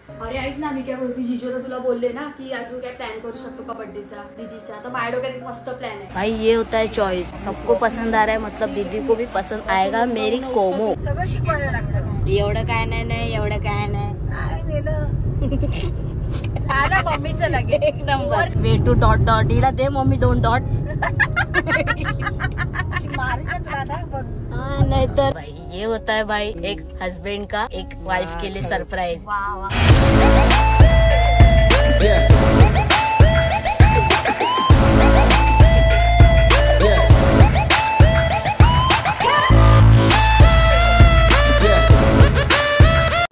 अरे ऐक ना, मी काय बोलते, जीजू तर तुला बोलले ना की अजून काय प्लॅन करू शकतो का बर्थडेचा दीदीचा? तर माझ्या डोक्यात एक मस्त प्लॅन आहे भाई। ये होता है चॉइस, सबको पसंद आ रहा है मतलब दीदी को भी पसंद आएगा मेरी कोमो। सगळं शिकवायला लागतं। एवढं काय नाही, एवढं काय नाही, काय नेलं आला मम्मीचं लगे एक number. Way to dot dot हिला दे मम्मी 2 डॉट। मारी का तुला आता बघ। हाँ नहीं तो भाई ये होता है भाई एक हस्बैंड का एक वाइफ के लिए सरप्राइज। वाह वाह।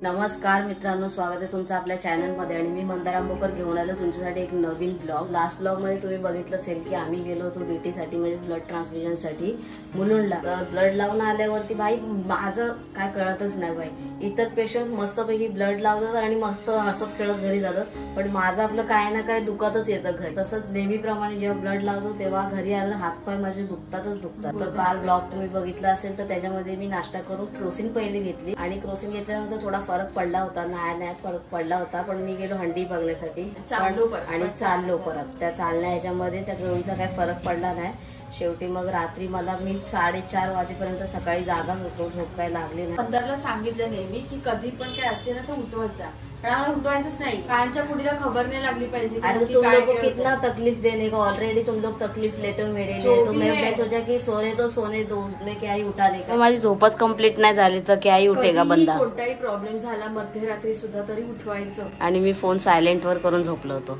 नमस्कार मित्रांनो, स्वागत आहे तुमचं आपल्या चॅनल मध्ये। आणि मी मंदार आंबोकर घेऊन आलो तुमच्यासाठी एक नवीन ब्लॉग। लास्ट ब्लॉग मध्ये तुम्ही बघितलं असेल की आम्ही गेलो होतो बेटीसाठी म्हणजे ब्लड ट्रान्सफ्युजन साठी मुलुंडला। ब्लड लावून आल्यावरती भाई माझं काय कळतच नाही भाई। इतर पेशंट मस्तपैकी ब्लड लावतात आणि मस्त हसत खेळत घरी जातात, पण माझं आपलं काय ना काय दुखतच येतं घरी। तसंच नेहमीप्रमाणे जेव्हा ब्लड लावतो तेव्हा घरी आलं हातपाय माझे दुखतातच दुखतात। तर काल ब्लॉग तुम्ही बघितला असेल तर त्याच्यामध्ये मी नाश्ता करून क्रोसिन पहिले घेतली आणि क्रोसिन घेतल्यानंतर थोडा फरक पडला होता, नाही फरक पडला होता, पण मी गेलो हंडी बघण्यासाठी आणि चाललो परत। त्या चालण्या ह्याच्यामध्ये त्या गोळीचा काही फरक पडला नाही। शेवटी मग रात्री मला मी 4:30 वाजेपर्यंत सकाळी जागा होतो, झोप काय लागली नाही। पंधरला सांगितलं नेहमी की कधी पण काय असेल ना तर उठवायचा, पण आम्हाला उठवायचंच नाही। काळांच्या पुढीला खबर नाही लागली पाहिजे। अरे तुम लोग को कितना तकलीफ देने का, ऑलरेडी तुम लोग तकलीफ लेते हो मेरे लिए, तो मैं अपने सोचा की सोने तो सोने दो, उसने क्या ही उठाने का। माझी झोपच कंप्लीट नाही झाली तर क्या ही उठेगा बंदा। कोणताही प्रॉब्लेम झाला मध्यरात्री सुद्धा तरी उठवायचं। आणि मी फोन सायलेंट वर करून झोपलो होतो।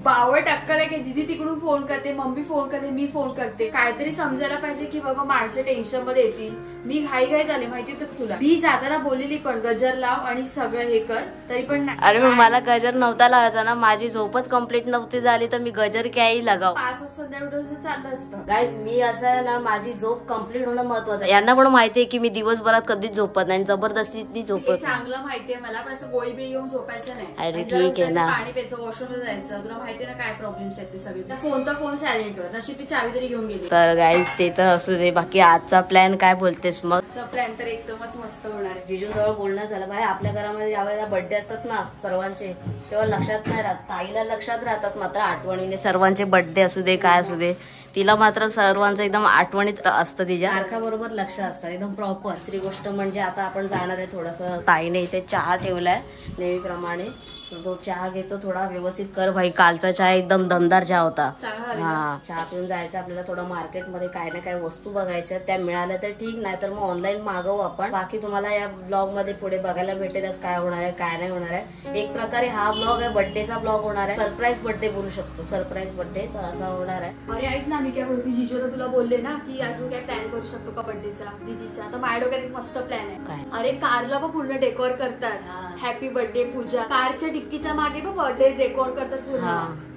बावट अक्कल आहे की दीदी तिकडून फोन करते, मम्मी फोन करते, मी फोन करते। काहीतरी समजायला पाहिजे की बाबा माणसं टेन्शन मध्ये येतील। मी घाईघाईत आले माहिती तर तुला, मी जाताना बोललेली पण गजर लाव आणि सगळं हे कर, तरी पण अरे मग मला गजर नव्हता लावायचा ना, माझी झोपच कंप्लीट नव्हती झाली तर मी गजर काही लगाव। 5 संध्याकाळी चाललं असतं। गाईज मी असं आहे ना, माझी झोप कंप्लीट होणं महत्वाचं आहे। यांना पण माहितीये की मी दिवसभरात कधीच झोपत नाही, जबरदस्ती झोपत। चांगलं माहितीये मला, पण असं गोळी बिळी घेऊन झोपायचं नाही। अरे ठीक आहे ना, पाणी प्यायचं, वॉशरूमला जायचं, तुला माहिती ना काय प्रॉब्लेम्स आहेत ते सगळे। फोन तर फोन सायलेंट वर, नशीब ती चावी तरी घेऊन गेली। तर गाईज ते तर असू दे, बाकी आजचा प्लॅन काय बोलतेस मग? प्लॅन तर एकदमच मस्त होणार आहे। जिजू जवळ बोलणं झालं भाई, आपल्या घरामध्ये ज्यावेळेला बर्थडे असतात ना सर्वांचे, तेव्हा लक्षात नाही राहत, ताईला लक्षात राहतात मात्र आठवणीने। सर्वांचे बर्थडे असू दे काय असू दे, तिला मात्र सर्वांचं एकदम आठवणीत असतं, तिच्या तारखाबरोबर लक्ष असतं एकदम प्रॉपर। दुसरी गोष्ट म्हणजे आता आपण जाणार आहे थोडस, ताईने इथे चहा ठेवलाय नेहमीप्रमाणे, तो चहा घेतो, थोडा व्यवस्थित कर भाई। कालचा चहा एकदम दमदार चहा होता। हा, चहा पिऊन जायचं आपल्याला। थोडं मार्केटमध्ये काय ना काय वस्तू बघायच्या, त्या मिळाल्या तर ठीक, नाही तर मग ऑनलाईन मागवू आपण। बाकी तुम्हाला या ब्लॉग मध्ये पुढे बघायला भेटेलच काय होणार आहे काय नाही होणार आहे। एक प्रकारे हा ब्लॉग आहे बर्थडेचा ब्लॉग होणार आहे, सरप्राईज बर्थडे बोलू शकतो, सरप्राईज बर्थडे तर असा होणार आहे। अरे ऐक ना, मी काय बोलते, जीजू तर तुला बोलले ना की अजून काय प्लॅन करू शकतो का बर्थडेचा दीदीचा? तर माझ्या डोक्यात एक मस्त प्लॅन आहे। काय? अरे कारला पण पूर्ण डेकोर करतात, हॅपी बर्थडे पूजा, कारच्या डिक्कीच्या मागे पण बर्थडे डेकोर करतात पूर्ण।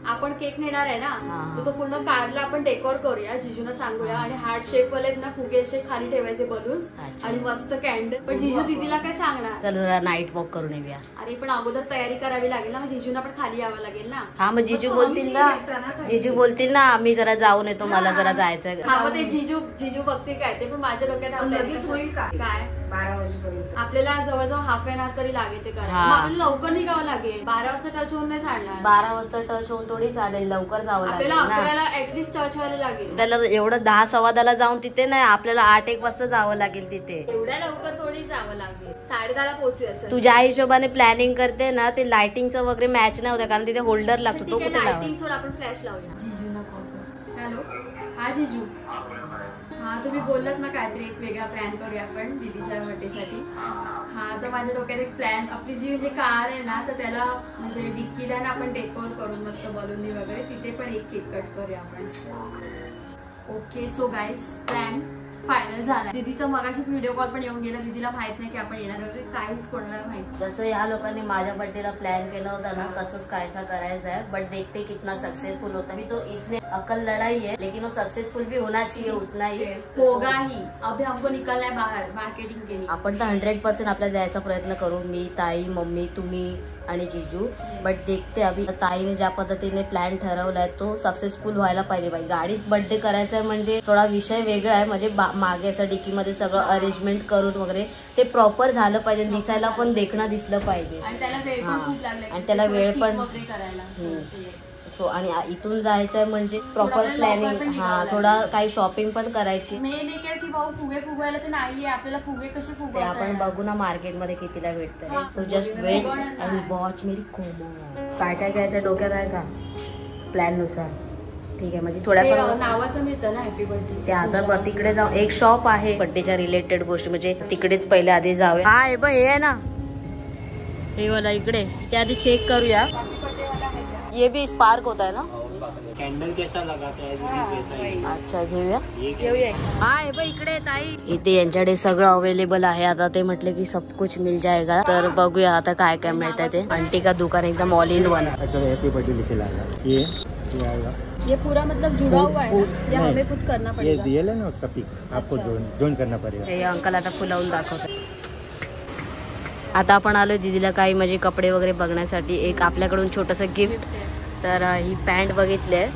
आपण केक नेणार आहे ना, तो पूर्ण कारला आपण डेकोर करूया, जीजूला सांगूया, आणि हार्ट शेप वाले ना फुगे असे खाली ठेवायचे बलून्स आणि मस्त कॅन्डल। पण जीजू दीदीला काय सांगणार? चल जरा नाईट वॉक करून येऊया। अरे पण अगोदर तयारी करावी लागेल ना, मग जीजूना पण खाली यावं लागेल ना। हा मग जीजू बोलतील ना आम्ही जरा जाऊन येतो, मला जरा जायचंय। हा मग ते जीजू बघतील काय ते, पण माझ्या डोक्यात काय 12 वाजेपर्यंत आपल्याला जवळजवळ हाफ एन आवर तरी लागेल ते करायला। आपल्याला लवकर निघावं लागेल, 12 वाजता टच होऊन नाही चालणार। 12 वाजता टच होऊन थोडी चालेल, लवकर जावं लागेल ना आपल्याला ऍटलीस्ट टच व्हायला लागेल। आपल्याला एवढं 10-10:15 जाऊन तिथे नाही, आपल्याला 8-1 वाजता जावं लागेल तिथे। एवढ्या लवकर थोडी जावं लागेल, 10:30ला पोहोचूया। तू ज्या हिशोबाने प्लॅनिंग करते ना, ते लाइटिंगचं वगैरे मॅच नाही होतं, कारण तिथे होल्डर लागतो, तो कुठे लाइटिंग सोड, आपण फ्लॅश लावूया। जीजूला कॉल कर। हॅलो, हा जीजू, हा तुम्ही बोललात ना काहीतरी एक वेगळा प्लॅन करूया आपण दीदीच्या बर्थडेसाठी। हा तर माझ्या डोक्यात एक प्लॅन, आपली जी म्हणजे कार आहे ना, तर त्याला म्हणजे डिक्कीला ना आपण डेकोर करून मस्त बलूननी वगैरे, तिथे पण एक केक कट करूया आपण। Okay so guys, plan final झाला। दीदीचा मगाशीच व्हिडिओ कॉल पण येऊन गेला, दीदीला माहित नाही की आपण येणार वगैरे, काहीच कोणाला माहित। जसं या लोकांनी माझ्या बर्थडेला प्लॅन केला होता ना, तसंच कायसा करायचा है, बट देखते कितना सक्सेसफुल होता। भी तो इसने अकल लड़ाई है, लेकिन वो सक्सेसफुल भी होना चाहिए, उतना ही होगा ही। अभी हमको निकलना है बाहर मार्केटिंग के लिए। आपण तर 100% आपल्याला द्यायचा प्रयत्न करू, मी, ताई, मम्मी, तुम्ही आणि जीजू। बट देखते अभी ताईने ज्या पद्धतीने प्लॅन ठरवलाय तो सक्सेसफुल व्हायला पाहिजे भाई। गाडीत बर्थडे करायचा आहे म्हणजे थोडा विषय वेगळा आहे, म्हणजे मागे असं डिकीमध्ये सगळं अरेंजमेंट करून वगैरे ते प्रॉपर झालं पाहिजे, दिसायला पण देखणं दिसलं पाहिजे. आणि त्याला वेळ पण खूप लागला, आणि त्याला वेळ पण करायला. सो आणि इथून जायचंय म्हणजे प्रॉपर प्लॅनिंग. हा, थोडा काही शॉपिंग पण करायची. मेन एक आहे की भाऊ फुगे फुगवायला ते नाहीये आपल्याला, फुगे कसे ते फुगवायला आपण बघू ना मार्केटमध्ये कितीला भेटतंय. So just wait and watch मेरी कोमो. काय काय घ्यायचं डोक्यात आहे का प्लॅन नुसार? ठीक आहे, म्हणजे थोड्याफार नावाचं मिळतं ना हॅपी बर्थडे. ते आता तिकडे जाऊ. एक शॉप आहे बर्थडेच्या रिलेटेड गोष्टी, म्हणजे तिकडेच पहिले आधी जाऊया. हा हे बघ, हे आहे ना, हे वाला इकडे, ते आधी चेक करूया. ये भी स्पार्क होता है ना, कैंडल कैसा लगाते हैं वैसा ही. अच्छा घेऊया. हा हे बघ इकडे ताई, इथे यांच्याकडे सगळं अवेलेबल आहे. आता ते म्हटले की सब कुछ मिल जाएगा, तर बघूया आता काय काय मिळतंय ते. आंटी का दुकान एकदम all in one. Happy birthday लिखे लाएगा. ये आएगा, ये पूरा मतलब जुड़ा हुआ है ना, या हमें कुछ करना ये पड़ेगा. दिए है ना उसका पिक आपको ज्वाइन करना पड़ेगा. हे अंकल आता फुलावून दाखवतात. आता आपण आलोय दीदीला काही म्हणजे कपडे वगैरे बघण्यासाठी. एक आपल्याकडून छोटंसं गिफ्ट. तर ही पॅन्ट बघितली आहे,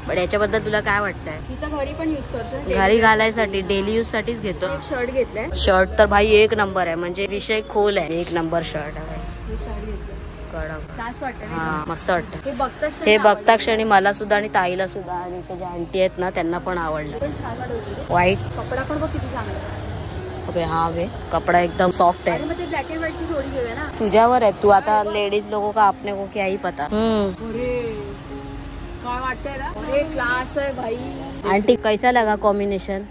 पण याच्याबद्दल तुला काय वाटतंय? इथं घरी पण यूज करतो, घरी घालायसाठी डेली यूज साठीच घेतो. एक शर्ट घेतलाय. शर्ट तर भाई एक नंबर आहे, म्हणजे विषय खोल आहे. एक नंबर शर्ट आहे. हे शर्ट घेतलं, कडक. तास वाटतं हा ना. मस्त वाटतं. हे हे बघता क्षणी मला सुद्धा आणि ताईला सुद्धा आणि त्याच्या आंटी आहेत ना त्यांना पण आवडलं. पण छान वाटतं. व्हाईट. कपडा पण बघ किती चांगला आहे. अबे हा वे कपडा एकदम सॉफ्ट अरे आहे. मग ते ब्लॅक अँड व्हाईट ची जोडी घेऊया ना. तुझ्यावर आहे, तू आता लेडीज लोगों का अपने को क्या ही पता. अरे काय वाटतंय ना, अरे क्लास है भाई. आंटी कैसा लगा कॉम्बिनेशन?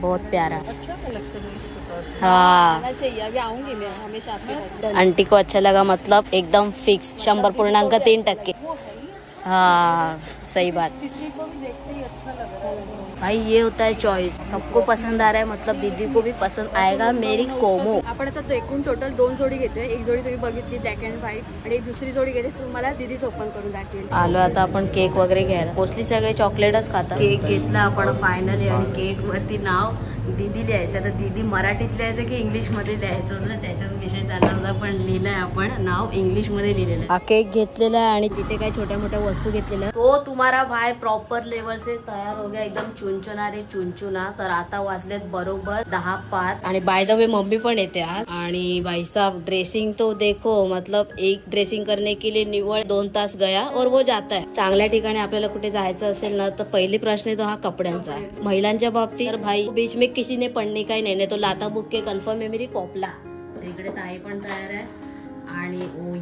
बहुत प्यारा. अच्छा लगता है इसको. हाँ आना चाहिए, अभी आऊंगी मैं हमेशा आपके पास. आंटी को अच्छा लगा, मतलब एकदम फिक्स 100.3%. हाँ सही बात. किसी को भी देखते ही अच्छा लग रहा है भाई ये होता है चॉइस. सबको पसंद आ रहा है, मतलब दीदी को भी पसंद आएगा मेरी कोमो. आपण आता एकूण टोटल 2 जोडी घेतोय. एक जोडी तुम्ही बघितली ब्लॅक अँड व्हाईट, आणि एक दुसरी जोडी घेते तुम्हाला दीदीच ओपन करून दाखवेल. आलो आता आपण केक वगैरे घ्यायला. मोस्टली सगळे चॉकलेटच खातात. केक घेतला आपण फायनली, आणि केक वरती नाव दीदी लिहायचं. तर दीदी मराठीत लिहायचं की इंग्लिशमध्ये लिहायचं होतं, त्याच्यावर विषय चालला होता. पण लिहिलंय आपण नाव इंग्लिशमध्ये लिहिलेलं आहे. हा केक घेतलेला आहे आणि तिथे काही छोट्या मोठ्या वस्तू घेतलेल्या. तो तुम्हारा भाई प्रॉपर लेवल से तयार हो गया, एकदम चुनचुनारे चुनचुना. तर आता वाजलेत बरोबर 10:05. आणि बाय द वे मम्मी पण येते आज. आणि भाई साहब ड्रेसिंग तो देखो, मतलब एक ड्रेसिंग करने के लिए निवळ 2 तास गया और वो जाता है. चांगल्या ठिकाणी आपल्याला कुठे जायचं असेल ना, तर पहिली प्रश्न आहे तो हा कपड्यांचा. महिलांच्या बाबतीत भाई बीच में किसी ने पडणे काही नाही, तो लाता बुक के कन्फर्म है मेरी पोपला. तर इकडे ताई पण तयार आहे. आणि ओ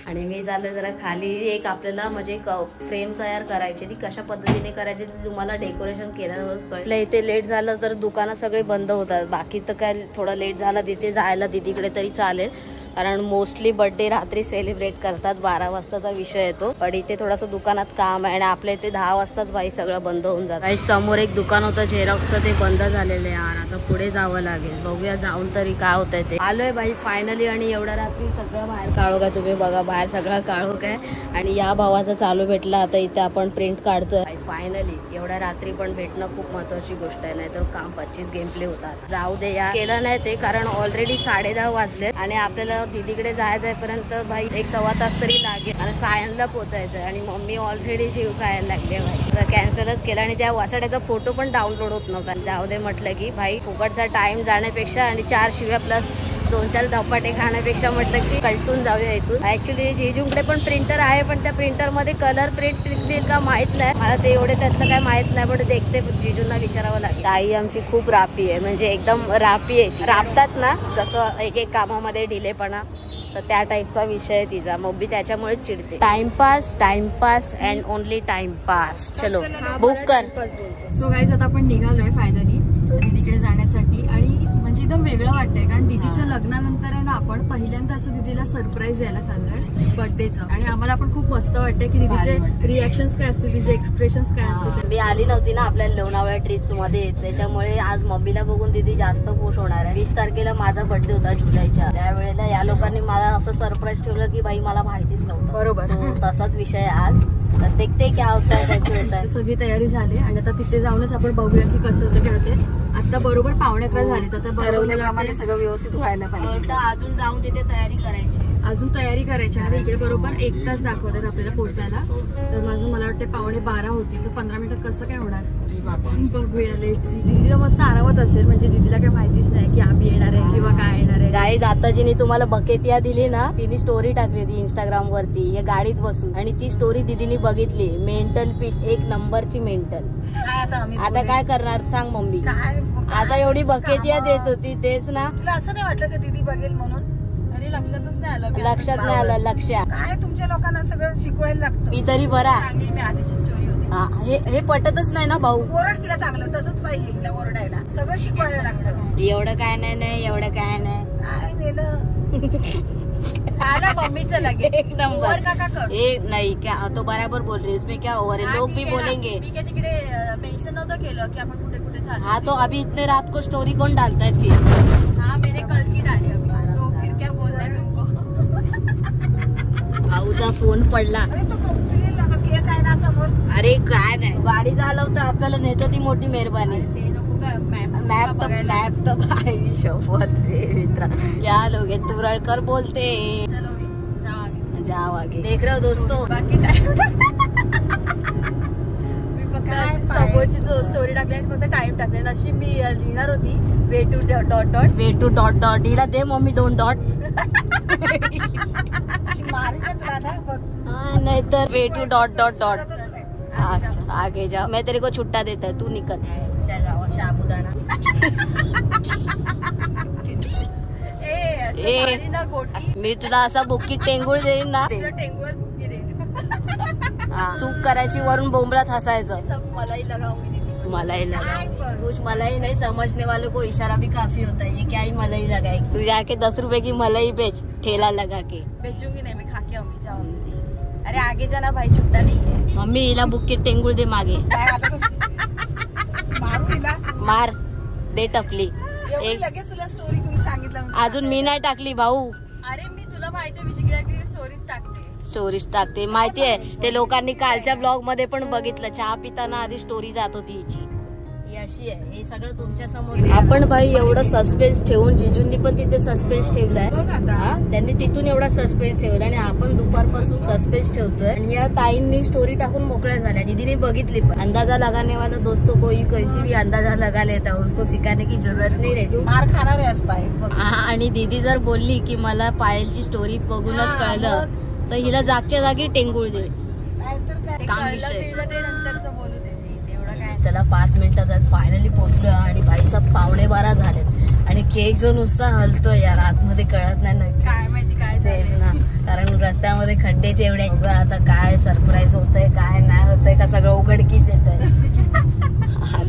आणि मी झालं जरा खाली. एक आपल्याला म्हणजे फ्रेम तयार करायची, ती कशा पद्धतीने करायची ती तुम्हाला डेकोरेशन केल्यावरच कळलं. इथे लेट झालं तर दुकानं सगळे बंद होतात. बाकी तर काय थोडा लेट झाला तिथे जायला दीदीकडे तरी चालेल, कारण मोस्टली बर्थडे रात्री सेलिब्रेट करतात. 12 वाजताचा विषय येतो. पण इथे थोडंसं दुकानात काम आहे आणि आपल्या इथे 10 वाजताच भाई सगळं बंद होऊन जातं. भाई समोर एक दुकान होतं झेरॉक्सचं, ते बंद झालेलं आहे यार. आता पुढे जावं लागेल, बघूया जाऊन तरी काय होतंय ते. आलोय भाई फायनली. आणि एवढ्या रात्री सगळं बाहेर काळोख आहे. तुम्ही बघा बाहेर सगळं काळोख आहे. आणि या भावाचा चालू भेटला. आता इथे आपण प्रिंट काढतोय फायनली. एवढ्या रात्री पण भेटणं खूप महत्वाची गोष्ट आहे, नाही तर काम 25 गेम प्ले होतात. जाऊ दे या, केलं नाही ते, कारण ऑलरेडी 10:30 वाजले आणि आपल्याला दीदीकडे जायपर्यंत भाई 1-1.25 तास तरी लागेल. आणि सायनला पोहोचायचंय आणि मम्मी ऑलरेडी जीव खायला लागले भाई. तर कॅन्सलच केला. आणि त्या वासाड्याचा फोटो पण डाउनलोड होत नव्हता. जाऊ दे म्हटलं की भाई फुकटचा टाइम जाण्यापेक्षा आणि 4 शिव्या प्लस 2-4 धपाटे खाण्यापेक्षा म्हटलं की कलटून जाऊया इथून. ऍक्च्युली जेजूकडे पण प्रिंटर आहे, पण त्या प्रिंटर मध्ये कलर प्रिंट निघतील का माहित नाही मला, ते एवढे त्यातलं काय माहित नाही. पण देखते जीजूंना विचारावं लागेल. ताई आमची खूप रापी आहे, म्हणजे एकदम रापी आहे. राबतात ना जसं एक कामामध्ये डिलेपणा, तर त्या टाईपचा विषय आहे तिचा. मग त्याच्यामुळे चिडते. Timepass and only timepass. चलो बुक कर. सो गाईज आता आपण निघालोय फायनली दीदीकडे जाण्यासाठी. आणि म्हणजे एकदम वेगळं वाटतंय, कारण दीदीच्या लग्नानंतर आहे ना आपण पहिल्यांदा असं दीदीला सरप्राईज द्यायला चाललोय बर्थडेचं. आणि आम्हाला पण खूप मस्त वाटतंय की दीदीचे रिॲक्शन्स काय असतील, तिचे एक्सप्रेशन्स काय असतील. मी आली नव्हती ना आपल्या लोणावळ्या ट्रिप्स मध्ये, त्याच्यामुळे आज मम्मीला बघून दीदी जास्त खुश होणार आहे. 20 तारखेला माझा बर्थडे होता जुलैच्या, त्यावेळेला या लोकांनी मला असं सरप्राईज ठेवलं की बाई मला माहितीच नव्हतं. बरोबर. तसाच विषय आज. तर देखते क्या होत आहे कसं होत आहे. सगळी तयारी झाली आणि आता तिथे जाऊनच आपण बघूया की कसं होतं काय होते. आता बरोबर 11:15 झाले, तर ठरवल्याप्रमाणे सगळं व्यवस्थित व्हायला पाहिजे. अजून जाऊन तिथे तयारी करायची. आणि इकडे बरोबर 1 तास दाखवतात आपल्याला पोहोचायला. तर माझं मला वाटतं 11:15 होती, तर 15 मिनिटात कसं काय होणार. बघूया लेट सी. दीदीला मस्त आरामात असेल, म्हणजे दीदीला काही माहितीच नाही की आम्ही येणार आहे किंवा काय येणार आहे. गाईज आता जिने तुम्हाला बकेतिया दिली ना, तिने स्टोरी टाकली होती इंस्टाग्राम वरती या गाडीत बसून, आणि ती स्टोरी दीदीने बघितली. मेंटल पीस, एक नंबरची मेंटल. आता काय करणार सांग मम्मी? आता एवढी बकेतिया देत होती तेच ना. तुला असं नाही वाटलं का दीदी बघेल म्हणून? अरे लक्षातच नाही आलं. लक्षात नाही आलं. लक्ष काय तुमच्या लोकांना सगळं शिकवायला लागतं. मी तरी बरा. सांगेल मी आधीची स्टोरी होती. हे पटतच नाही ना भाऊ. ओरड तिला चांगलं, तसंच पाहिजे तिला ओरडायला. सगळं शिकवायला लागतं. एवढं काय नाही एवढं काय नाही. काय गेलं आला मम्मीचं लगे एक नंबर. ओव्हर काका कर. नहीं क्या तो बराबर बोल रही है, इसमें क्या ओवर है, लोग भी बोलेंगे. मी काय तिकडे मेन्शन नव्हतं केलं की आपण कुठे कुठे चाललो. हाँ तो अभी इतने रात को स्टोरी कौन डालता है फिर? हाँ मैंने कल की डाली अभी. तो फिर क्या बोल रहा है तुमको? भाऊचा फोन पडला. अरे तो उचलेल आता केक आहे ना समोर. अरे काय नाही, तू गाडी चालवतो आपल्याला नेतो ती मोठी मेहरबानी. ते नको का मैप तो भाई शपथ रे मित्रा, क्या लोग हैं, तुरड़कर बोलते. चलो मी जाओ आगे. जाओ आगे. देख रहे हो दोस्तों, बाकी टाइम मी फक्त अशी समोरची जो स्टोरी टाकली आणि फक्त टाइम टाकले. नशीब मी लिहिणार होती वे to dot dot. Way to dot dot. हिला दे मम्मी 2 डॉट. मारी ना तुला आता बघ. हाँ नहीं तो way to dot dot dot. शिकतच नाही. अच्छा आगे जाओ, मैं तेरे को छुट्टा देता है, तू निकल. चलो साबुदाणा. ए ना गोटी मी तुला असा बुक्की टेंगुळ देईन ना. तुला टेंगुळात बुक्की देईन. चूक करायची वरून बोंबलात हसायचं. सब मलाई लगाऊंगी दीदी. मलाई लगा कुछ मलाई नहीं, समझने वालों को इशारा भी काफी होता है. ये क्या ही मलाई लगाएगी तू, जाके 10 रुपए की मलाई बेच ठेला लगा के. बेचूंगी नहीं, मैं खा के आऊंगी. जाओ. अरे आगे जाना भाई, छुट्टा नहीं है. मम्मी हिला बुक्की टेंगुळ दे मागे. काय आता मारू तिला. मार दे टपली. एवढी लगेच तुला स्टोरी कोणी सांगितलं म्हणजे अजून मी नाही टाकली भाऊ. अरे मी तुला माहितीये मी जिकडे स्टोरीज टाकते. स्टोरीज टाकते माहितीये. ते लोकांनी कालच्या ब्लॉग मध्ये पण बघितलं, चहा पिताना आधी स्टोरी जात होती हिची. ही अशी आहे, हे सगळं तुमच्या समोर. आपण भाई एवढं सस्पेन्स ठेवून, जिजूंनी पण तिथे सस्पेन्स ठेवलाय. बघ आता. हा, त्यांनी तिथून एवढा सस्पेन्स ठेवला आणि आपण दुपारपासून सस्पेन्स ठेवतोय. आणि या ताईंनी स्टोरी टाकून मोकळ्या झाल्या. दीदीने बघितली पण. अंदाजा लगाने वाला दोस्तों कोई कैसी भी अंदाजा लगा लेता, उसको सिखाने की जरूरत नाही रहती. मार खाणार आहेस पाय. आणि दीदी जर बोलली की मला पायलची स्टोरी बघूनच कळलं, तर हिला जागच्या जागी टेंगुळ दे. नाहीतर काय. काम कळलं विषय. पिळलं ते नंतरचं बोलू दे. तेवढं काय. चला 5 मिनिटात फायनली पोहोचलोय आणि भाई सब 11:15 झालेत आणि केक जो नुसता हलतोय यार, आतमध्ये कळत नाही नक्की काय माहिती काय तेच झालं. ना, कारण रस्त्यामध्ये खड्डे तेवढे. आता काय सरप्राईज होतंय काय नाही होतंय का सगळं उघडकीस येत आहे.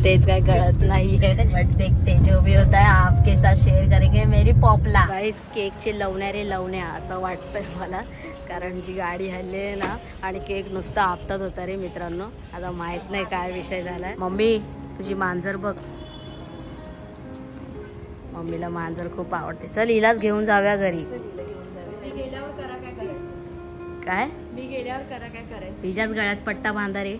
तेच काय कळत नाहीये. बट देखते जो भी होता है आपके साथ शेअर करेंगे मेरी पॉपला. गाईस केकचे लवणारे लवण्या असं वाटतंय मला, कारण जी गाडी हल्ली ना आणि केक नुसता आपटत होता रे मित्रांनो. आता माहित नाही काय विषय झालाय. मम्मी तुझी मांजर बघ. मम्मीला मांजर खूप आवडते. चल हिलाच घेऊन जाऊया घरी. मी गेल्यावर करा काय करायचं. काय मी गेल्यावर करा काय करायचं. तिच्याच गळ्यात पट्टा बांधा रे.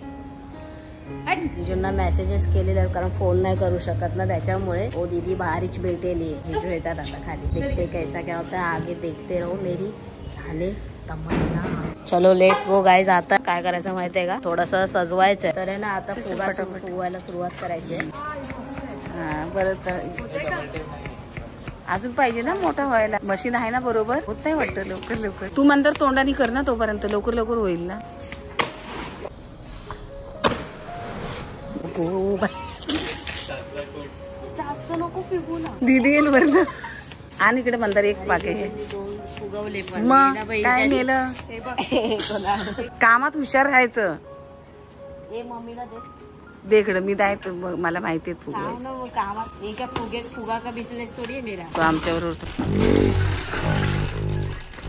जिजूंना मेसेजेस केलेले आहेत कारण फोन नाही करू शकत ना, त्याच्यामुळे. ओ दीदी बाहरीच भेटेली. जिजू येतात आता खाली. देखते कैसा क्या होता है, आगे देखते रहो मेरी झाले तमन्ना. चलो लेट्स गो गाईज. आता काय करायचं माहितीये का, थोडस सजवायचंय तर आहे ना. आता फुगवायला सुरुवात करायची आहे. हा बरं. अजून पाहिजे ना मोठा व्हायला. मशीन आहे ना बरोबर. होत नाही वाटतं लवकर लवकर. तू नंतर तोंडाने कर ना, तोपर्यंत लवकर लवकर होईल ना. जास्त नको फिगू ना. दीदी येईल बरं. आणि इकडे मंदार एक पाके आहे. फुगवले पण मग ना बाई. काय नेलं. हे बघ. कामात हुशार राहायचं. ए मम्मीला देस. देखड मी दाय मला माहिती आहे फुगवायचं. कामात ये क्या फुगा का बिजनेस थोडी आहे मेरा. तो आमच्यावर होतो.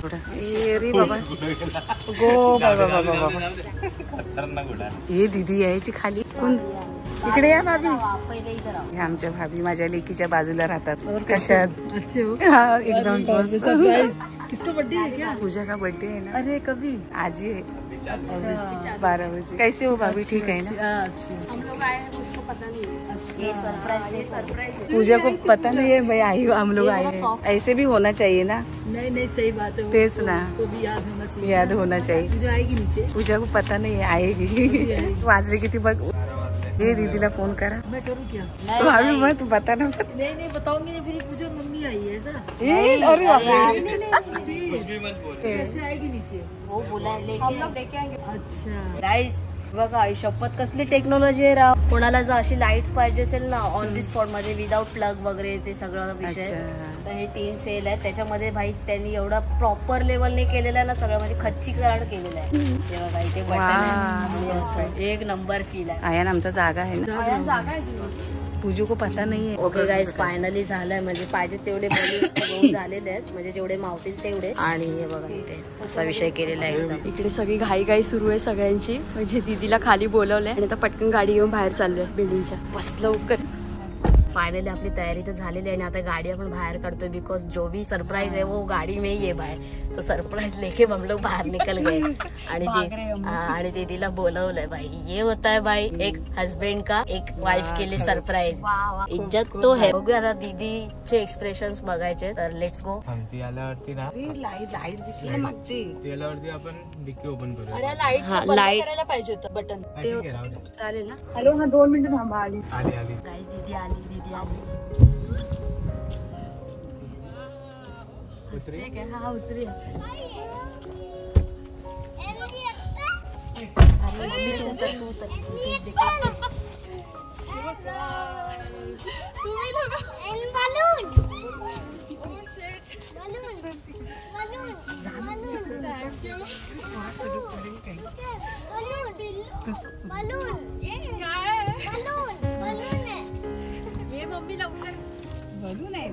रे बाबा गो बाबा बाबा बाबा. हे दीदी यायची खाली. कोण इकडे या भाभी. पहिले इधर आओ. हे आमच्या भाभी माझ्या लेकीच्या बाजूला राहतात. कशात. हा एकदम सरप्राइज. किसका बर्थडे है क्या? पूजा का बर्थडे है ना. अरे कभी. आज ही है 12 बजे. कैसे हो भाभी, ठीक है ना. हम लोग आए हैं, उसको पता नहीं है. ये सरप्राइज. ये सरप्राइज है. पूजा को पता नहीं है भाई आई हम लोग आए हैं. ऐसे भी होना चाहिए ना. नहीं नहीं सही बात है. तेज ना. उसको भी याद होना चाहिए. याद होना चाहिए. पूजा आएगी नीचे. पूजा को पता नहीं है आएगी. वाजले किती बघ. ये दीदीला फोन करा. मैं करूँ क्या? भाभी मत बता ना. नहीं बताऊंगी नहीं, फिर पूछो मम्मी आई है ऐसा. अरे बापरे. कैसे आएगी नीचे? वो बोला हम लोग लेके आएंगे. अच्छा गाईज बघा आई शपथ कसली टेक्नॉलॉजी आहे राव. कोणाला जर अशी लाईट्स पाहिजे असेल ना ऑन दी स्पॉट मध्ये विदाउट प्लग वगैरे ते सगळं विषय. अच्छा. तर हे 3 सेल आहेत त्याच्यामध्ये भाई त्यांनी एवढा प्रॉपर लेवलने केलेला आहे ना सगळं म्हणजे खच्चीकरण केलेलं आहे. तेव्हा भाई ते बटन आहे. असं एक नंबर फील आहे. आया आमचा जागा आहे ना. जागा आहे तुझी. पूजू को पता नाही आहे. ओके गाईज फायनली झालंय म्हणजे पाहिजे तेवढे बलून झालेले आहेत म्हणजे जेवढे मावतील तेवढे. आणि हे बघा इथे असा विषय केलेला आहे एकदम. इकडे सगळी घाई सुरू आहे सगळ्यांची. म्हणजे दीदीला खाली बोलवलंय आणि आता पटकन गाडी घेऊन बाहेर चाललोय बिल्डिंगच्या. बस लवकर. फायनली आपली तयारी तर झालेली आहे आणि आता गाडी आपण बाहेर काढतोय बिकॉज जो भी सरप्राइज है वो गाड़ी में ही है बाहेर. तो सरप्राइज लेके हम लोग बाहर निकल गए आणि दीदीला बोलवलंय भाई. ये होता है भाई एक हस्बैंड का एक वाइफ के लिए सरप्राइज. इज्जत तो है. बघूया आता दीदीचे एक्सप्रेशन्स बघायचे तर लेट्स गो. आमची आल्यावरती ना लाईट दिसली ना मागची. आल्यावरती आपण डिक्की ओपन करू. अरे लाईट लाईट करायला पाहिजे होतं बटन. चालेल ना. हॅलो हा 2 मिनिटं थांबा. आली आली गाईज दीदी आली. ठीक आहे. हा उतरी. ये मम्मी लवकर. बलून आहे.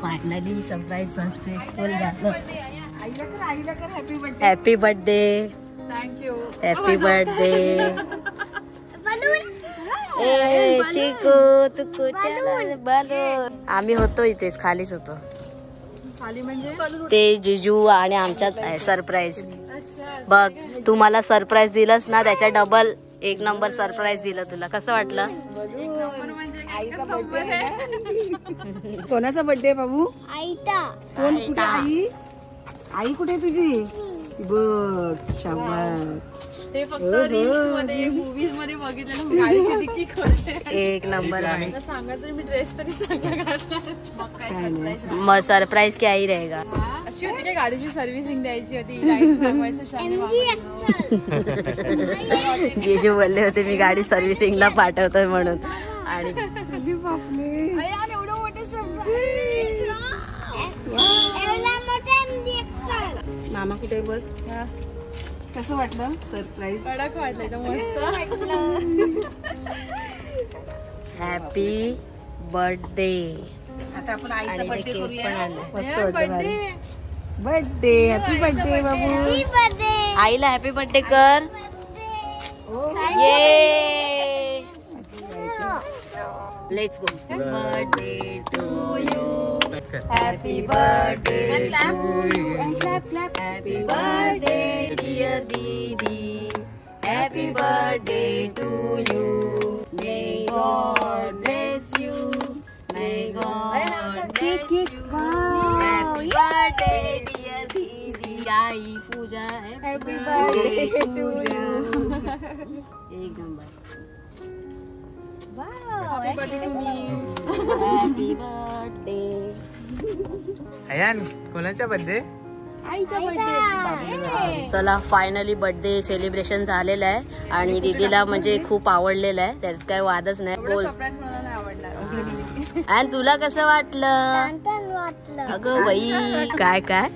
फायनली सरप्राईज सक्सेसफुल झालं. आईला कर happy birthday. Happy birthday. Thank you. Happy birthday. ए चिकू तू कुठे बलून. आम्ही होतो इथेच खालीच होतो. खाली म्हणजे ते जिजू आणि आमच्यात आहे सरप्राईज. बघ तुम्हाला सरप्राईज दिलंस ना त्याच्या डबल एक नंबर सरप्राईज दिलं तुला. कसं वाटलं? आईचा बर्थडे. कोणाचा बर्थडे बाबू? आईचा. कोण कुठे आई? आई कुठे तुझी? बघ शाबास. हे फक्त रील्स मध्ये मूवीज मध्ये बघितलेलं. गाडीची डिक्की खोलते. एक नंबर आहे. सांगायचं मी ड्रेस तरी चांगला घातला. मग सरप्राईज क्या ही रहेगा. अशी होती काय गाडीची सर्व्हिसिंग द्यायची होती. लाईट्स मागवायचं जिजू बोलले होते मी गाडी सर्व्हिसिंगला पाठवतोय म्हणून. आणि एवढं मोठे सरप्राईज. मामा कुठे बघ. कसं वाटलं सरप्राईज? कडक वाटलं एकदम मस्त. Happy birthday. आता आपण आईचा बर्थडे करूया. मस्त बर्थडे. बर्थडे हॅपी बर्थडे बाबू. आईला हॅपी बर्थडे कर. ये let's go. Birthday to you. Happy birthday to you. Happy birthday dear दीदी. Happy birthday to you. May God bless you. May God bless you. Happy birthday dear दीदी. आई Pooja. Happy birthday to you. एक number. Happy birthday. Ayaan कोणाचा birthday? आईचा birthday. चला finally birthday celebration झालेलं आहे आणि दीदीला म्हणजे खूप आवडलेलं आहे. त्यात काय वादच नाही. बोल. सरप्राईज मला नाही आवडला. आणि तुला कसं वाटलं? अगं बाई काय काय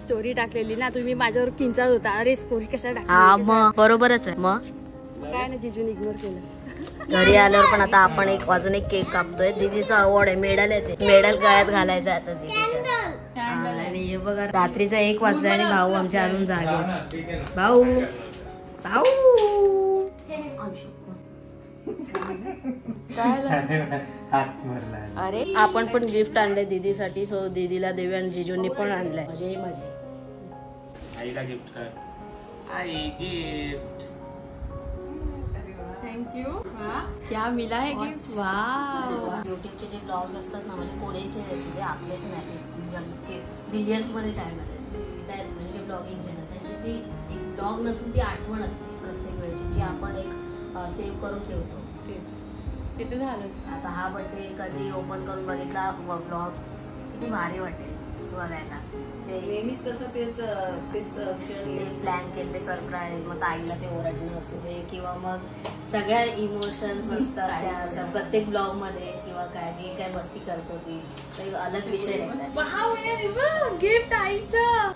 स्टोरी टाकलेली ना तुम्ही माझ्यावर किंचाळत होता. अरे स्टोरी कशा हा टाकली? मग बरोबरच आहे. मग काय ना जिजून इग्नोर केलं. घरी आल्यावर पण आता आपण अजून एक केक कापतोय. दीदीचा अवॉर्ड आहे. मेडल आहे ते. मेडल गळ्यात घालायचं आता दीदीच्या. आणि हे बघा रात्रीचा 1 वाजता आणि भाऊ आमच्या अजून जागे. भाऊ भाऊ अरे आपण पण गिफ्ट आणलंय दीदीसाठी. सो दीदीला देवी आणि जिजूंनी पण आणलंय. मजे मजे. आईला गिफ्ट कर. आई गिफ्ट. थँक्यू. क्या मिला है गिफ्ट. वाव. युट्यूबचे जे ब्लॉग्स असतात ना म्हणजे कोणीचे असते आपलेच नाही जग बिलियन्स मध्ये चॅनल आहेत म्हणजे जे ब्लॉगिंग चॅनल त्यांची ती एक ब्लॉग नसून ती आठवण असते प्रत्येक वेळेची जी आपण एक सेव्ह करून ठेवतो. तेच तिथे झालंच. आता हा बर्थडे कधी ओपन करून बघितला ब्लॉग किती भारी वाटेल बघायला. ते नेहमीच कसं तेच क्षण प्लॅन केले सरप्राईज मग ताईला ते ओरडणं असू दे किंवा मग सगळ्या इमोशन्स असतात त्या प्रत्येक ब्लॉग मध्ये किंवा काय जी काय मस्ती करतो ती एक अलग विषय राहतात. गिफ्ट आईचं.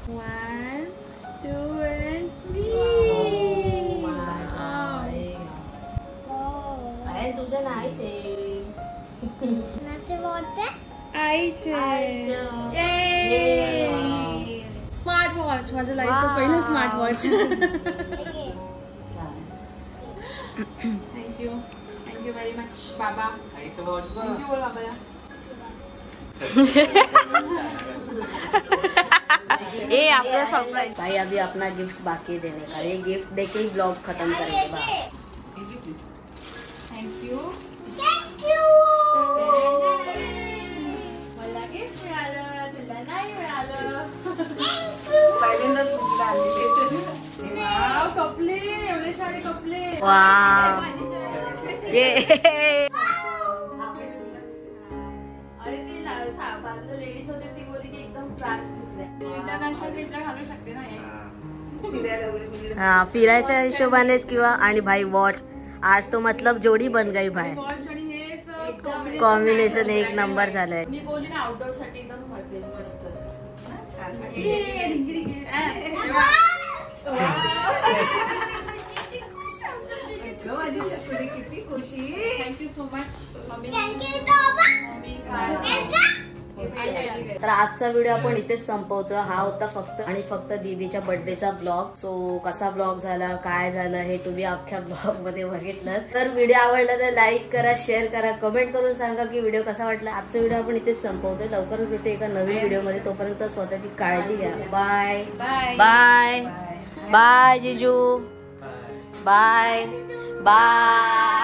1 2 and 3. आहे तुझं नाही ते आईचे. Smart watch. माझ्या लाईफचं पहिलं smart watch. Thank you. Thank you very much बाबा. आईचं वॉच बघ. थँक्यू बोल बाबाला. ए आपलं सरप्राईज. भाई अभी अपना गिफ्ट बाकी है देने का. ये गिफ्ट देके ही ब्लॉग खत्म करेंगे बस. थँक्यू. मला गिफ्ट मिळालं तुला नाही मिळालं. पहिल्यांदाच मुलीला आणलेली. वाव कपले एवढे सारे कपले. वाव. अरे ती बाजूला लेडीज होती ती बोलली की एकदम क्लास इंटरनॅशनल ट्रिपला घालू शकते ना हे. फिरायला वगैरे मुलीला हाँ फिरायच्या हिशोबानेच किंवा आणि भाई वॉच आज तो मतलब जोडी बन गई भाई. वॉच आणि हेच कॉम्बिनेशन एक नंबर झालंय. मी बोलली ना आउटडोर साठी एकदम बेस्ट मस्त. छान किती खुशी. Thank you so much mummy. तर आजचा व्हिडिओ आपण इथेच संपवतोय. हा होता फक्त आणि फक्त दीदीच्या बर्थडेचा ब्लॉग. सो कसा ब्लॉग झाला काय झालं हे तुम्ही अख्ख्या ब्लॉग मध्ये बघितलं. तर व्हिडिओ आवडला तर लाईक करा शेअर करा कमेंट करून सांगा की व्हिडिओ कसा वाटला. आजचा व्हिडिओ आपण इथेच संपवतोय. लवकरच भेटू एका नवीन व्हिडिओ मध्ये. तोपर्यंत स्वतःची काळजी घ्या. बाय बाय बाय जीजू. Bye bye.